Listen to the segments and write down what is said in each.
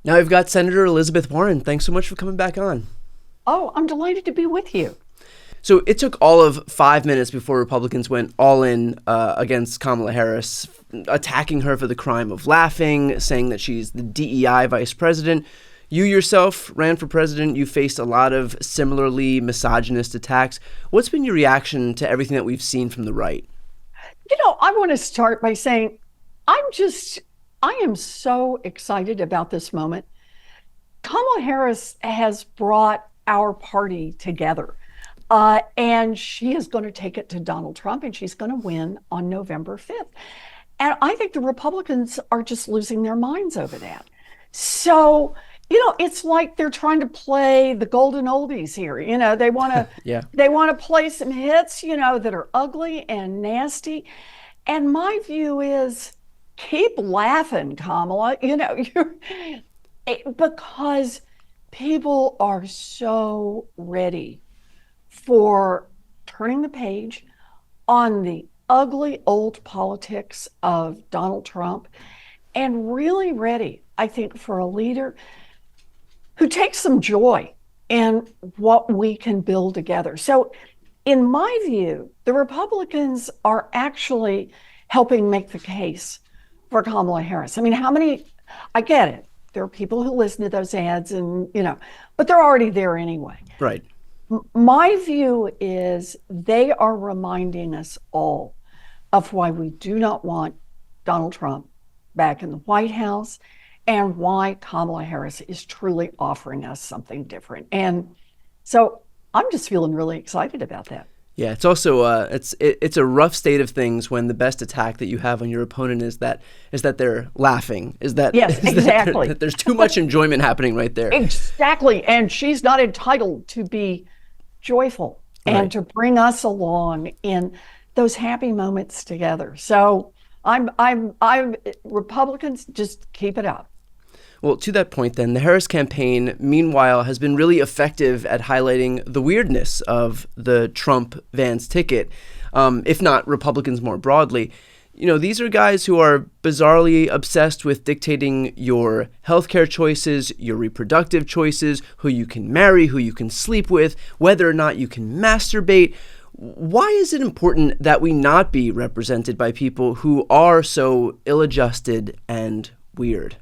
Now I've got Senator Elizabeth Warren. Thanks so much for coming back on. Oh, I'm delighted to be with you. So it took all of 5 minutes before Republicans went all in against Kamala Harris, attacking her for the crime of laughing, saying that she's the DEI vice president. You yourself ran for president. You faced a lot of similarly misogynist attacks. What's been your reaction to everything that we've seen from the right? I want to start by saying I am so excited about this moment. Kamala Harris has brought our party together. And she is going to take it to Donald Trump, and she's going to win on November 5th. And I think the Republicans are just losing their minds over that. So, it's like they're trying to play the golden oldies here. They want to Yeah. they want to play some hits, that are ugly and nasty. And my view is keep laughing, Kamala. Because people are so ready for turning the page on the ugly old politics of Donald Trump and really ready, I think, for a leader who takes some joy in what we can build together. So, in my view, the Republicans are actually helping make the case for Kamala Harris. I mean, I get it. There are people who listen to those ads but they're already there anyway. Right. My view is they are reminding us all of why we do not want Donald Trump back in the White House and why Kamala Harris is truly offering us something different. And so I'm just feeling really excited about that. Yeah, it's also it's a rough state of things when the best attack that you have on your opponent is that they're laughing. Yes, exactly. That there's too much enjoyment happening right there. Exactly. And she's not entitled to be joyful and to bring us along in those happy moments together. So I'm Republicans, just keep it up. Well, to that point then, the Harris campaign, meanwhile, has been really effective at highlighting the weirdness of the Trump-Vance ticket, if not Republicans more broadly. These are guys who are bizarrely obsessed with dictating your healthcare choices, your reproductive choices, who you can marry, who you can sleep with, whether or not you can masturbate. Why is it important that we not be represented by people who are so ill-adjusted and weird?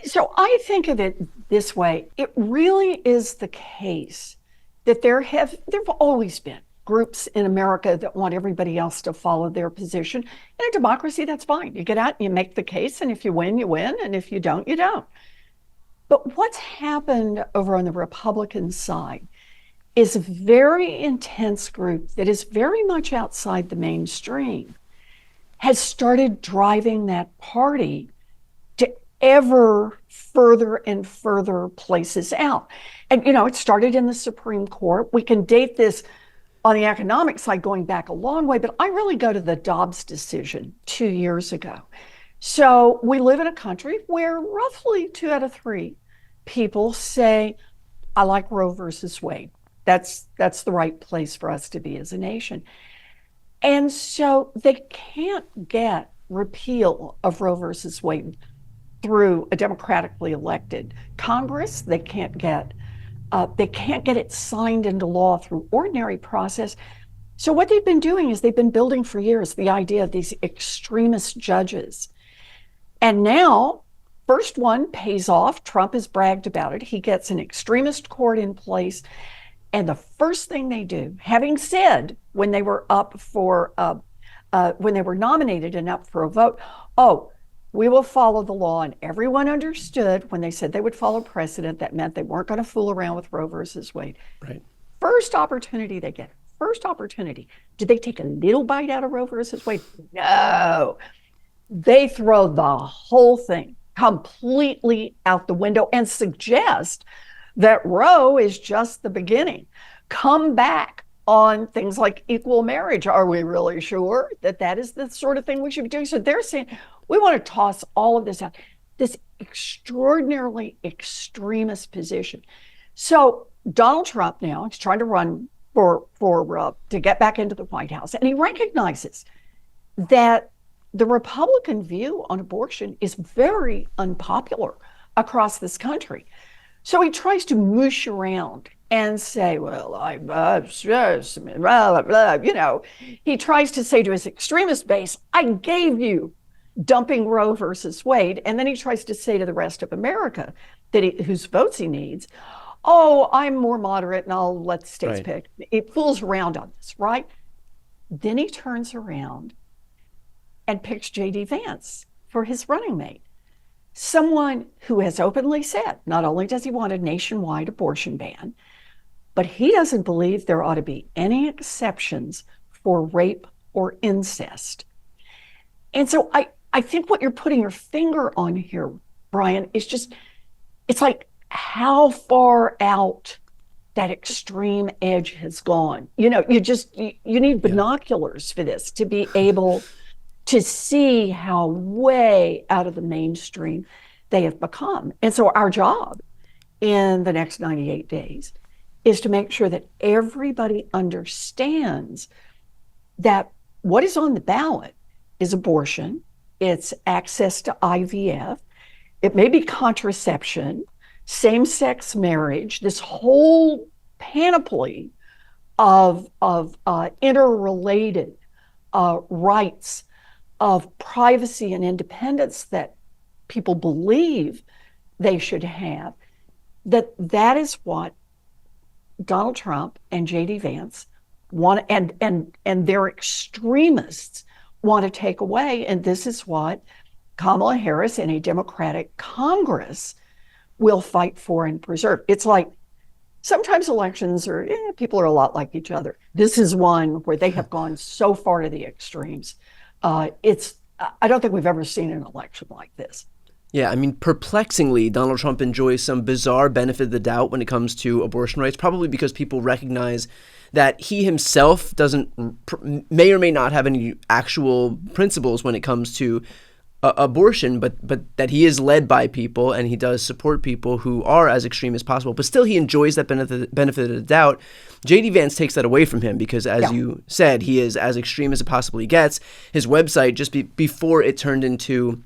So I think of it this way. It really is the case that there've always been groups in America that want everybody else to follow their position. In a democracy, that's fine. You get out and you make the case, and if you win, you win, and if you don't, you don't. But what's happened over on the Republican side is a very intense group that is very much outside the mainstream has started driving that party to ever further and further places out. And, it started in the Supreme Court. We can date this on the economic side going back a long way, but I really go to the Dobbs decision 2 years ago. So we live in a country where roughly 2 out of 3 people say, I like Roe versus Wade. That's the right place for us to be as a nation. And so they can't get repeal of Roe versus Wade through a democratically elected Congress. They can't get it signed into law through ordinary process. So what they've been doing is they've been building for years the idea of these extremist judges. And now, first one pays off. Trump has bragged about it. He gets an extremist court in place. And the first thing they do, having said when they were when they were nominated and up for a vote, we will follow the law. And everyone understood when they said they would follow precedent, that meant they weren't going to fool around with Roe versus Wade. Right. First opportunity they get, first opportunity. Did they take a little bite out of Roe versus Wade? No. They throw the whole thing completely out the window and suggest that Roe is just the beginning. Come back on things like equal marriage. Are we really sure that that is the sort of thing we should be doing? So they're saying, we want to toss all of this out, this extraordinarily extremist position. So Donald Trump now is trying to run to get back into the White House. And he recognizes that the Republican view on abortion is very unpopular across this country. So he tries to moosh around and say, well, blah, blah, he tries to say to his extremist base, I gave you dumping Roe versus Wade. And then he tries to say to the rest of America whose votes he needs, oh, I'm more moderate and I'll let the states Right. pick. It fools around on this, right? Then he turns around and picks J.D. Vance for his running mate. Someone who has openly said not only does he want a nationwide abortion ban, but he doesn't believe there ought to be any exceptions for rape or incest. And so I think what you're putting your finger on here, Brian, is just, it's like how far out that extreme edge has gone. You need binoculars for this to be able to see how way out of the mainstream they have become. And so our job in the next 98 days is to make sure that everybody understands that what is on the ballot is abortion, it's access to IVF, it may be contraception, same-sex marriage, this whole panoply of interrelated rights of privacy and independence that people believe they should have, that is what Donald Trump and J.D. Vance want, and their extremists want to take away. And this is what Kamala Harris and a Democratic Congress will fight for and preserve. It's like sometimes elections are, people are a lot like each other. This is one where they have gone so far to the extremes. I don't think we've ever seen an election like this. Yeah, I mean, perplexingly, Donald Trump enjoys some bizarre benefit of the doubt when it comes to abortion rights, probably because people recognize that he himself may or may not have any actual principles when it comes to abortion, but that he is led by people and he does support people who are as extreme as possible. But still, he enjoys that benefit of the doubt. J.D. Vance takes that away from him because, as you said, he is as extreme as it possibly gets. His website, just before it turned into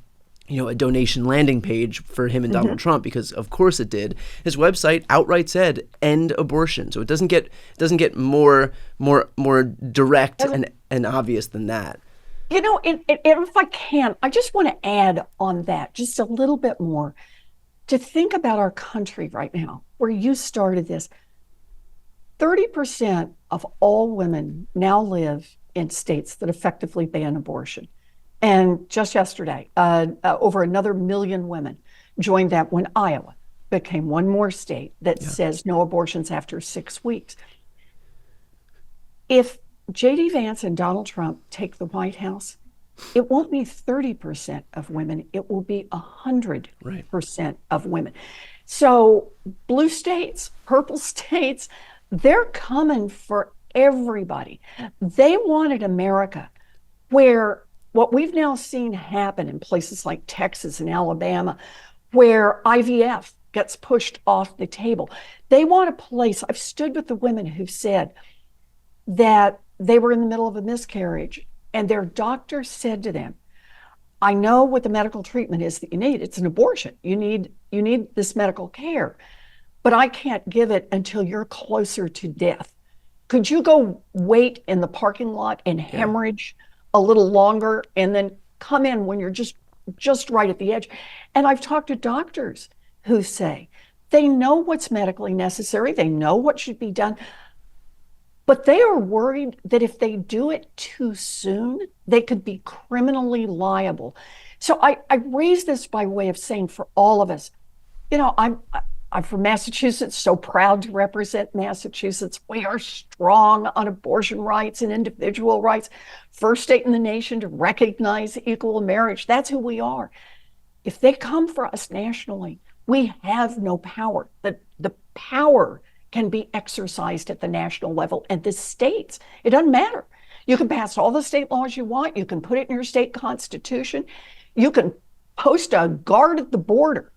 a donation landing page for him and Donald Trump, because of course it did. His website outright said end abortion. So it doesn't get more direct and obvious than that. And if I can, I just want to add on that just a little bit more to think about our country right now, where you started this. 30% of all women now live in states that effectively ban abortion. And just yesterday, over another 1 million women joined that when Iowa became one more state that says no abortions after 6 weeks. If J.D. Vance and Donald Trump take the White House, it won't be 30% of women, it will be 100% of women. So blue states, purple states, they're coming for everybody. They wanted America where what we've now seen happen in places like Texas and Alabama, where IVF gets pushed off the table. They want a place. I've stood with the women who said that they were in the middle of a miscarriage and their doctor said to them, I know what the medical treatment is that you need. It's an abortion. You need this medical care, but I can't give it until you're closer to death. Could you go wait in the parking lot and hemorrhage a little longer and then come in when you're just right at the edge? And I've talked to doctors who say they know what's medically necessary. They know what should be done, but they are worried that if they do it too soon, they could be criminally liable. So I raise this by way of saying for all of us, I'm from Massachusetts, so proud to represent Massachusetts. We are strong on abortion rights and individual rights. First state in the nation to recognize equal marriage. That's who we are. If they come for us nationally, we have no power. The power can be exercised at the national level and the states. It doesn't matter. You can pass all the state laws you want. You can put it in your state constitution. You can post a guard at the border.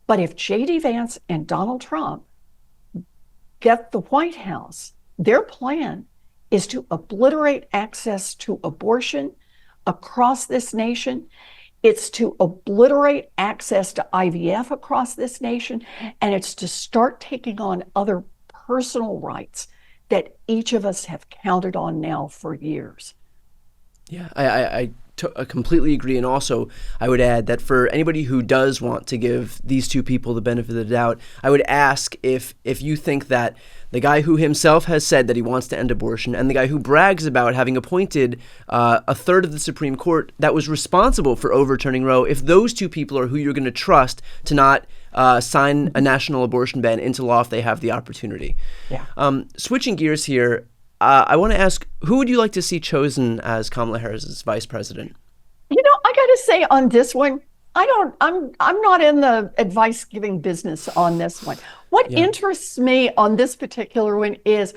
But if J.D. Vance and Donald Trump get the White House, their plan is to obliterate access to abortion across this nation. It's to obliterate access to IVF across this nation, and it's to start taking on other personal rights that each of us have counted on now for years. Yeah, I completely agree. And also, I would add that for anybody who does want to give these two people the benefit of the doubt, I would ask if you think that the guy who himself has said that he wants to end abortion and the guy who brags about having appointed a third of the Supreme Court that was responsible for overturning Roe, if those two people are who you're going to trust to not sign a national abortion ban into law if they have the opportunity. Yeah. Switching gears here, I want to ask, who would you like to see chosen as Kamala Harris's vice president? I got to say on this one, I'm not in the advice giving business on this one. What interests me on this particular one is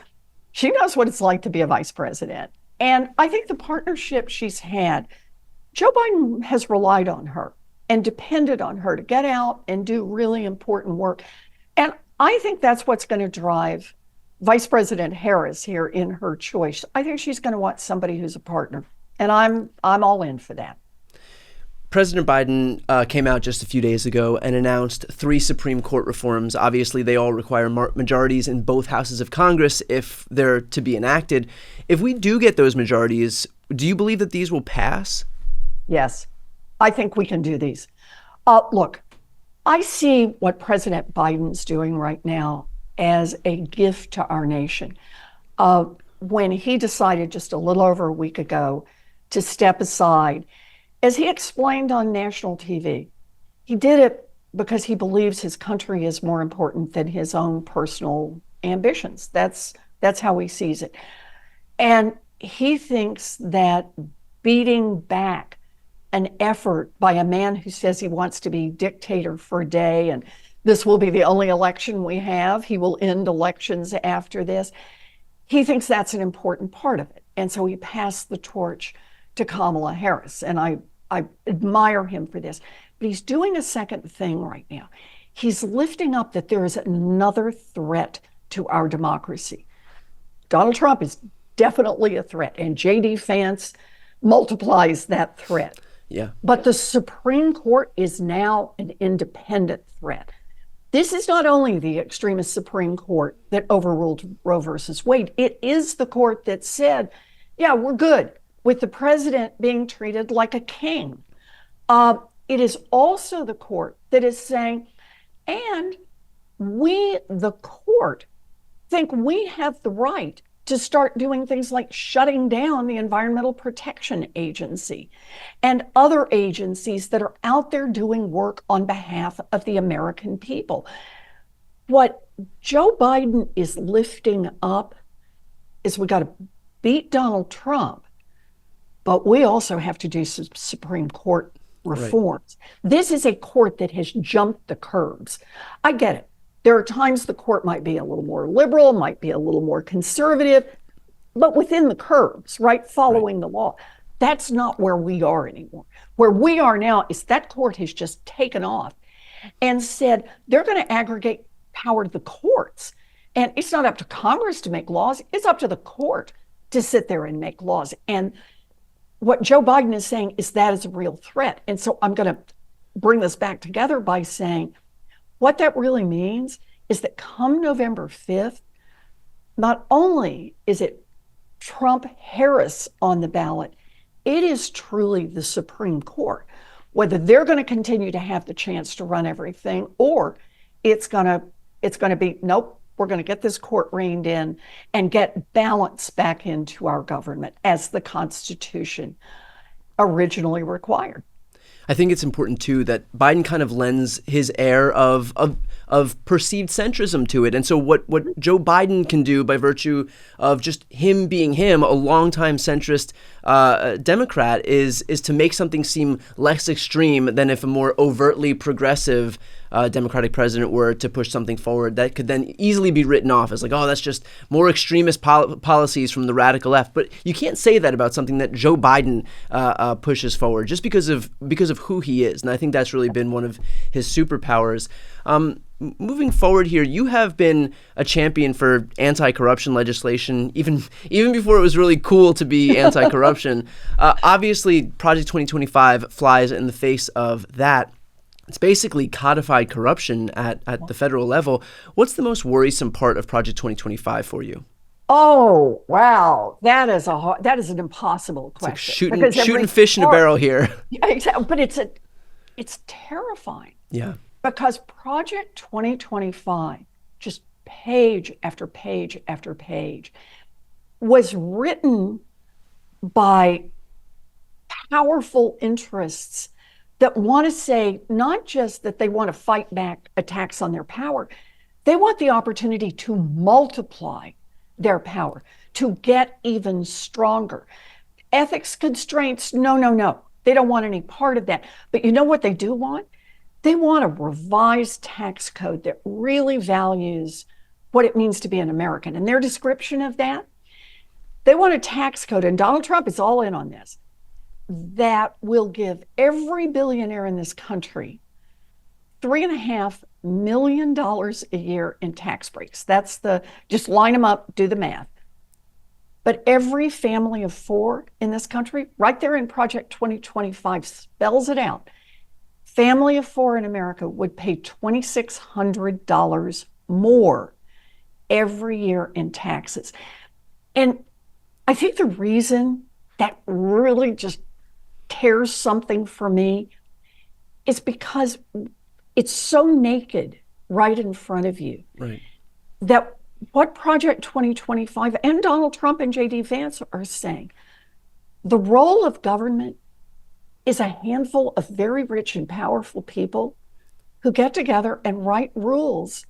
she knows what it's like to be a vice president. And I think the partnership she's had, Joe Biden has relied on her and depended on her to get out and do really important work. And I think that's what's going to drive Vice President Harris here in her choice. I think she's going to want somebody who's a partner. And I'm all in for that. President Biden came out just a few days ago and announced 3 Supreme Court reforms. Obviously, they all require majorities in both houses of Congress if they're to be enacted. If we do get those majorities, do you believe that these will pass? Yes, I think we can do these. Look, I see what President Biden's doing right now as a gift to our nation. When he decided just a little over a week ago to step aside, as he explained on national TV, he did it because he believes his country is more important than his own personal ambitions. That's how he sees it. And he thinks that beating back an effort by a man who says he wants to be dictator for a day and this will be the only election we have, he will end elections after this, he thinks that's an important part of it. And so he passed the torch to Kamala Harris. And I admire him for this. But he's doing a second thing right now. He's lifting up that there is another threat to our democracy. Donald Trump is definitely a threat, and J.D. Vance multiplies that threat. Yeah. But the Supreme Court is now an independent threat. This is not only the extremist Supreme Court that overruled Roe versus Wade. It is the court that said, yeah, we're good with the president being treated like a king. It is also the court that is saying, and we, the court, think we have the right to start doing things like shutting down the Environmental Protection Agency and other agencies that are out there doing work on behalf of the American people. What Joe Biden is lifting up is we got to beat Donald Trump, but we also have to do some Supreme Court reforms. Right. This is a court that has jumped the curbs. I get it. There are times the court might be a little more liberal, might be a little more conservative, but within the curbs, right? Following the law. That's not where we are anymore. Where we are now is that court has just taken off and said they're going to aggregate power to the courts. And it's not up to Congress to make laws. It's up to the court to sit there and make laws. And what Joe Biden is saying is that is a real threat. And so I'm going to bring this back together by saying, what that really means is that come November 5th, not only is it Trump-Harris on the ballot, it is truly the Supreme Court. Whether they're going to continue to have the chance to run everything, or it's going to be, nope, we're going to get this court reined in and get balance back into our government as the Constitution originally required. I think it's important, too, that Biden kind of lends his air of perceived centrism to it. And so what Joe Biden can do by virtue of just him being him, a longtime centrist Democrat, is to make something seem less extreme than if a more overtly progressive Democratic president were to push something forward that could then easily be written off as like, oh, that's just more extremist policies from the radical left. But you can't say that about something that Joe Biden pushes forward just because of who he is. And I think that's really been one of his superpowers. moving forward here, you have been a champion for anti-corruption legislation, even before it was really cool to be anti-corruption. Obviously, Project 2025 flies in the face of that. It's basically codified corruption at the federal level. What's the most worrisome part of Project 2025 for you? Oh, wow. That is an impossible question. It's like shooting fish in a barrel here. Yeah, exactly. But it's terrifying. Yeah. Because Project 2025, just page after page after page, was written by powerful interests that want to say not just that they want to fight back attacks on their power, they want the opportunity to multiply their power, to get even stronger. Ethics constraints, no. They don't want any part of that. But you know what they do want? They want a revised tax code that really values what it means to be an American. And their description of that, they want a tax code, and Donald Trump is all in on this, that will give every billionaire in this country $3.5 million a year in tax breaks. Just line them up, do the math. But every family of four in this country, right there in Project 2025 spells it out. Family of four in America would pay $2,600 more every year in taxes. And I think the reason that really just tears something for me is because it's so naked right in front of you. Right. That what Project 2025 and Donald Trump and J.D. Vance are saying, the role of government is a handful of very rich and powerful people who get together and write rules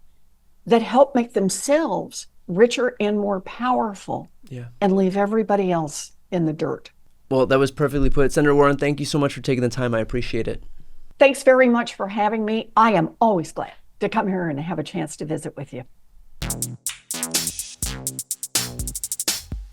that help make themselves richer and more powerful, and leave everybody else in the dirt. Well, that was perfectly put. Senator Warren, thank you so much for taking the time. I appreciate it. Thanks very much for having me. I am always glad to come here and have a chance to visit with you.